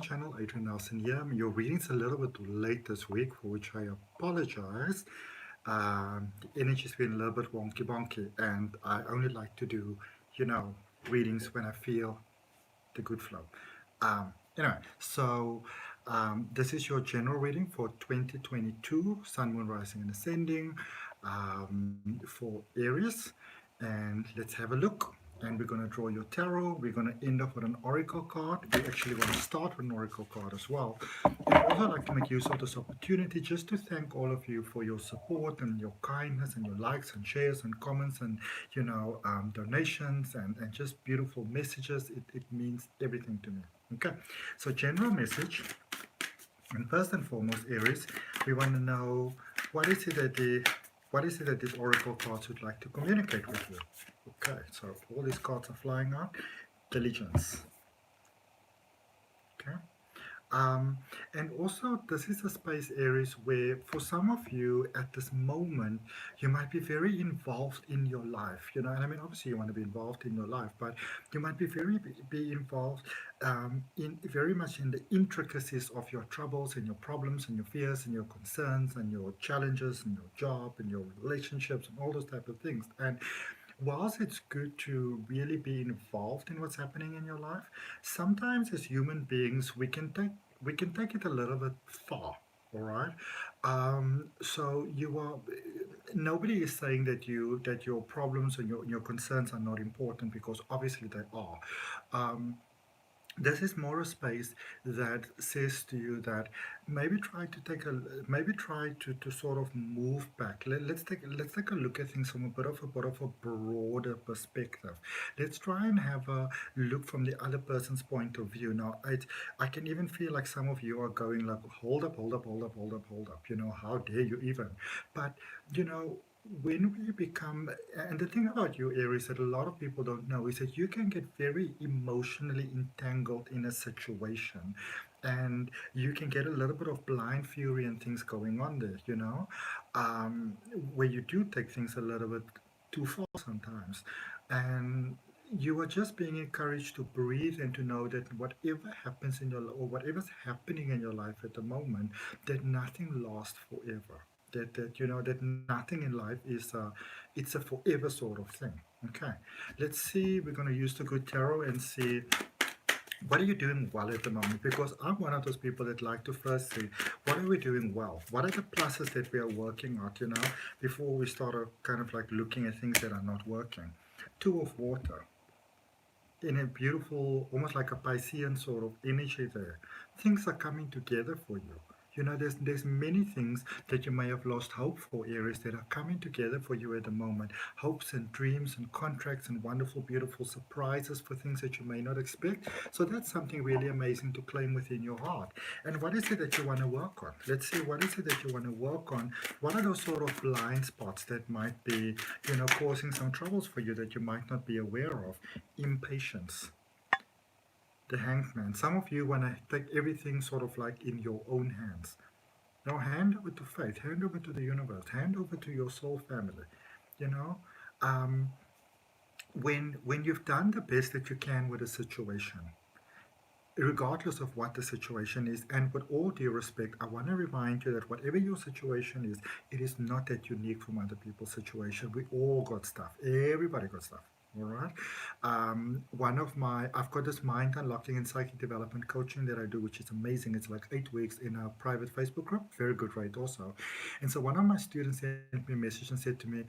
channel, Adrian here. Your reading's a little bit late this week, for which I apologize. The energy's been a little bit wonky bonky, and I only like to do, readings when I feel the good flow. Anyway, so this is your general reading for 2022, Sun, Moon, Rising, and Ascending for Aries. And let's have a look. And we're going to draw your tarot. We're going to end up with an oracle card. We actually want to start with an oracle card as well. And I'd also like to make use of this opportunity just to thank all of you for your support and your kindness and your likes and shares and comments and, donations and just beautiful messages. It means everything to me. Okay, so general message. And first and foremost, Aries, we want to know what is it that these oracle cards would like to communicate with you. Okay, so all these cards are flying out. Diligence. Okay. And also, this is a space, Aries, where for some of you at this moment, you might be very involved in your life. And I mean, obviously, you want to be involved in your life, but you might be be involved in very much in the intricacies of your troubles and your problems and your fears and your concerns and your challenges and your job and your relationships and all those type of things. And whilst it's good to really be involved in what's happening in your life, sometimes as human beings we can take it a little bit far. All right. So nobody is saying that your problems and your concerns are not important, because obviously they are. This is more a space that says to you that maybe try to sort of move back. Let's take a look at things from a bit of a broader perspective. Let's try and have a look from the other person's point of view. Now, I can even feel like some of you are going like, hold up. How dare you even? But when we become, and the thing about you, Aries, that a lot of people don't know is that you can get very emotionally entangled in a situation, and you can get a little bit of blind fury and things going on there, where you do take things a little bit too far sometimes. And you are just being encouraged to breathe and to know that whatever happens in or whatever's happening in your life at the moment, that nothing lasts forever. That nothing in life it's a forever sort of thing. Okay, let's see. We're going to use the good tarot and see what are you doing well at the moment, because I'm one of those people that like to first see what are we doing well, what are the pluses that we are working out, before we start kind of like looking at things that are not working. Two of water in a beautiful, almost like a Piscean sort of energy there. Things are coming together for you. There's many things that you may have lost hope for, Aries, that are coming together for you at the moment. Hopes and dreams and contracts and wonderful, beautiful surprises for things that you may not expect. So that's something really amazing to claim within your heart. And what is it that you want to work on? Let's see, what is it that you want to work on? What are those sort of blind spots that might be, causing some troubles for you that you might not be aware of? Impatience. The Hanged Man. Some of you want to take everything sort of like in your own hands. Now hand over to faith, hand over to the universe, hand over to your soul family. Um, when you've done the best that you can with a situation, regardless of what the situation is, and with all due respect, I want to remind you that whatever your situation is, it is not that unique from other people's situation. We all got stuff. Everybody got stuff. All right. I've got this mind unlocking and psychic development coaching that I do, which is amazing. It's like 8 weeks in a private Facebook group, very good rate also. And so one of my students sent me a message and said to me,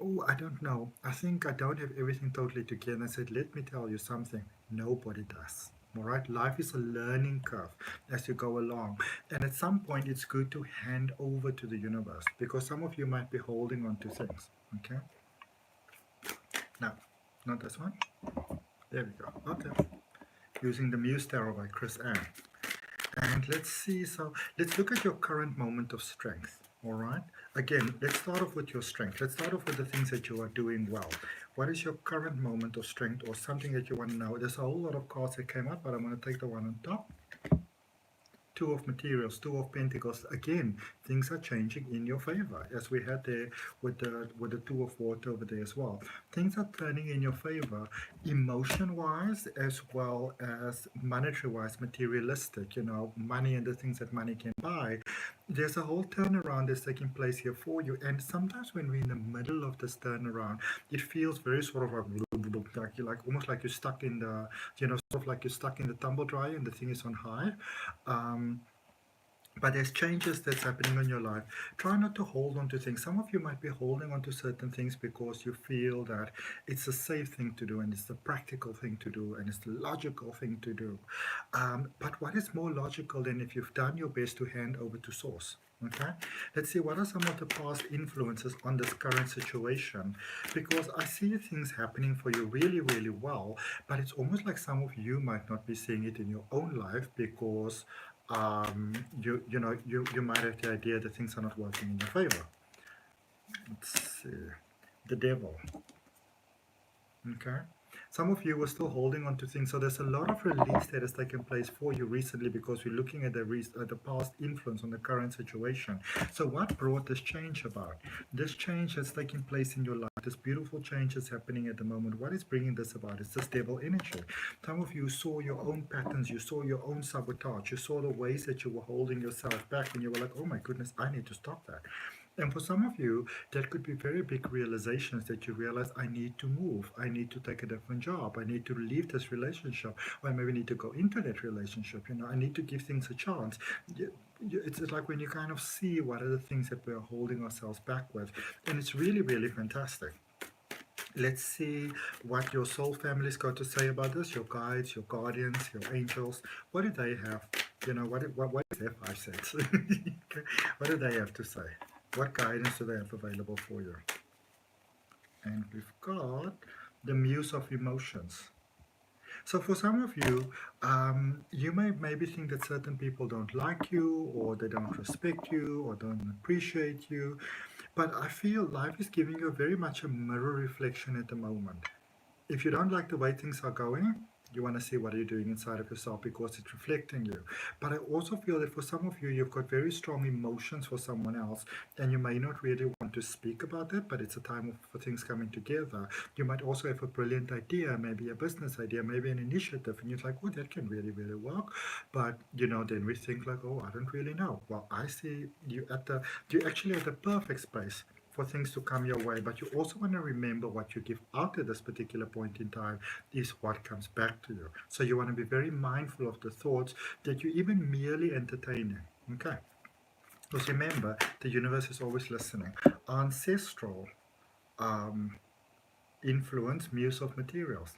"Oh, I don't know. I think I don't have everything totally together." And I said, "Let me tell you something. Nobody does." All right, life is a learning curve as you go along, and at some point it's good to hand over to the universe, because some of you might be holding on to things. Okay, now, not this one. There we go. Okay, using the Muse Tarot by Chris Ann. And let's see. So let's look at your current moment of strength. All right. Again, let's start off with your strength. Let's start off with the things that you are doing well. What is your current moment of strength, or something that you want to know? There's a whole lot of cards that came up, but I'm going to take the one on top. Two of materials, two of pentacles. Again, things are changing in your favor, as we had there with the two of water over there as well. Things are turning in your favor, emotion wise as well as monetary wise, materialistic, money and the things that money can buy. There's a whole turnaround that's taking place here for you. And sometimes when we're in the middle of this turnaround, it feels very sort of like you're like almost like you're stuck in the, sort of like you're stuck in the tumble dryer and the thing is on high. Um, but there's changes that's happening in your life. Try not to hold on to things. Some of you might be holding on to certain things because you feel that it's a safe thing to do and it's the practical thing to do and it's the logical thing to do. But what is more logical than if you've done your best to hand over to source? Okay, let's see what are some of the past influences on this current situation, because I see things happening for you really, really well, but it's almost like some of you might not be seeing it in your own life because you might have the idea that things are not working in your favor. Let's see. The devil. Okay. Some of you were still holding on to things, so there's a lot of release that has taken place for you recently because we're looking at the past influence on the current situation. So what brought this change about? This change has taken place in your life. This beautiful change is happening at the moment. What is bringing this about? It's this devil energy. Some of you saw your own patterns, you saw your own sabotage, you saw the ways that you were holding yourself back, and you were like, oh my goodness, I need to stop that. And for some of you, that could be very big realizations that you realize, I need to move, I need to take a different job, I need to leave this relationship, or I maybe need to go into that relationship, I need to give things a chance. It's like when you kind of see what are the things that we're holding ourselves back with, and it's really, really fantastic. Let's see what your soul family's got to say about this, your guides, your guardians, your angels. What do they have? What is their 5 cents? What do they have to say? What guidance do they have available for you? And we've got the Muse of Emotions. So for some of you, you may maybe think that certain people don't like you, or they don't respect you, or don't appreciate you. But I feel life is giving you very much a mirror reflection at the moment. If you don't like the way things are going, you want to see what are you doing inside of yourself because it's reflecting you. But I also feel that for some of you, you've got very strong emotions for someone else, and you may not really want to speak about it, but it's a time for things coming together. You might also have a brilliant idea, maybe a business idea, maybe an initiative, and you're like, oh, that can really, really work. But, then we think like, oh, I don't really know. Well, I see you're actually at the perfect space for things to come your way, but you also want to remember what you give out at this particular point in time is what comes back to you. So you want to be very mindful of the thoughts that you even merely entertaining. Okay. Because remember, the universe is always listening. Ancestral influence, muse of materials.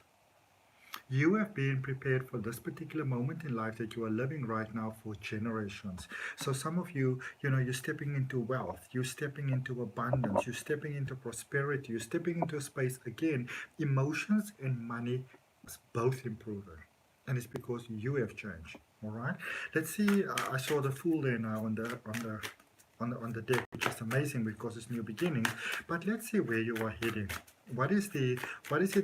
You have been prepared for this particular moment in life that you are living right now for generations. So some of you, you're stepping into wealth, you're stepping into abundance, you're stepping into prosperity, you're stepping into a space again. Emotions and money is both improving. And it's because you have changed. All right. Let's see. I saw the Fool there now on the deck, which is amazing because it's new beginnings. But let's see where you are heading. What is it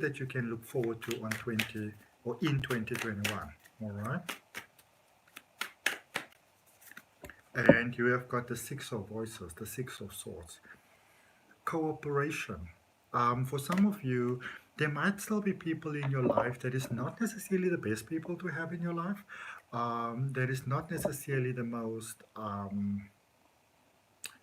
that you can look forward to on 20 or in 2021? All right. And you have got the 6 of Voices, the 6 of Swords. Cooperation. For some of you, there might still be people in your life that is not necessarily the best people to have in your life. That is not necessarily the most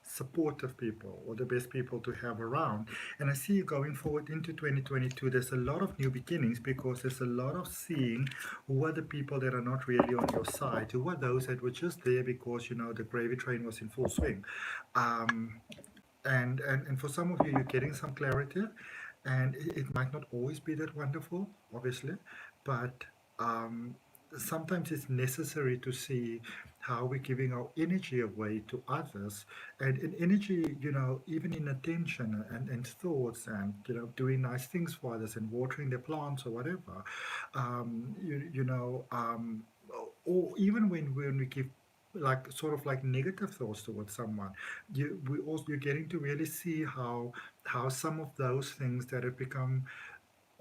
supportive people or the best people to have around. And I see you going forward into 2022, there's a lot of new beginnings because there's a lot of seeing who are the people that are not really on your side, who are those that were just there because the gravy train was in full swing. And for some of you, you're getting some clarity, and it might not always be that wonderful, obviously, but sometimes it's necessary to see how we're giving our energy away to others, and in energy, even in attention and thoughts, and doing nice things for others and watering their plants or whatever, um, you, you know, um, or even when we give like sort of like negative thoughts towards someone, you're getting to really see how some of those things that have become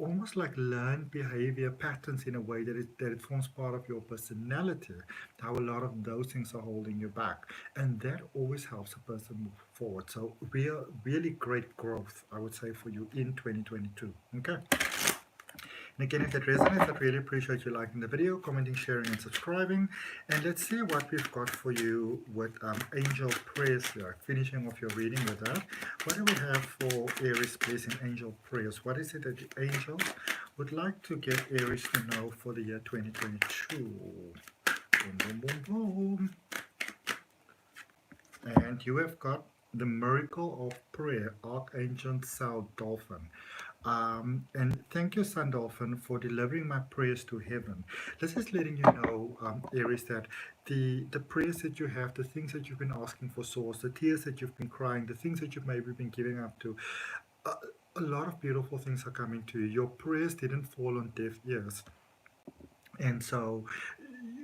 almost like learned behavior patterns in a way that it forms part of your personality, how a lot of those things are holding you back. And that always helps a person move forward. So really great growth, I would say, for you in 2022. Okay. And again, if that resonates, I'd really appreciate you liking the video, commenting, sharing, and subscribing. And let's see what we've got for you with angel prayers here. Finishing off your reading with that. What do we have for Aries, please, in angel prayers? What is it that the angels would like to get Aries to know for the year 2022? Boom, boom, boom, boom. And you have got the miracle of prayer, Archangel Sal Dolphin. And thank you, Sun Dolphin, for delivering my prayers to heaven. This is letting you know, Aries, that the prayers that you have, the things that you've been asking for source, the tears that you've been crying, the things that you've maybe been giving up to, uh, a lot of beautiful things are coming to you. Your prayers didn't fall on deaf ears. And so,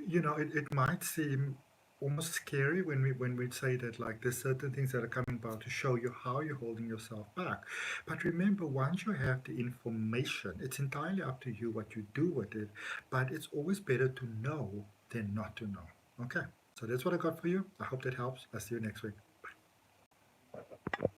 it might seem almost scary when we say that, like, there's certain things that are coming about to show you how you're holding yourself back. But remember, once you have the information, it's entirely up to you what you do with it. But it's always better to know than not to know. Okay, so that's what I got for you. I hope that helps. I'll see you next week.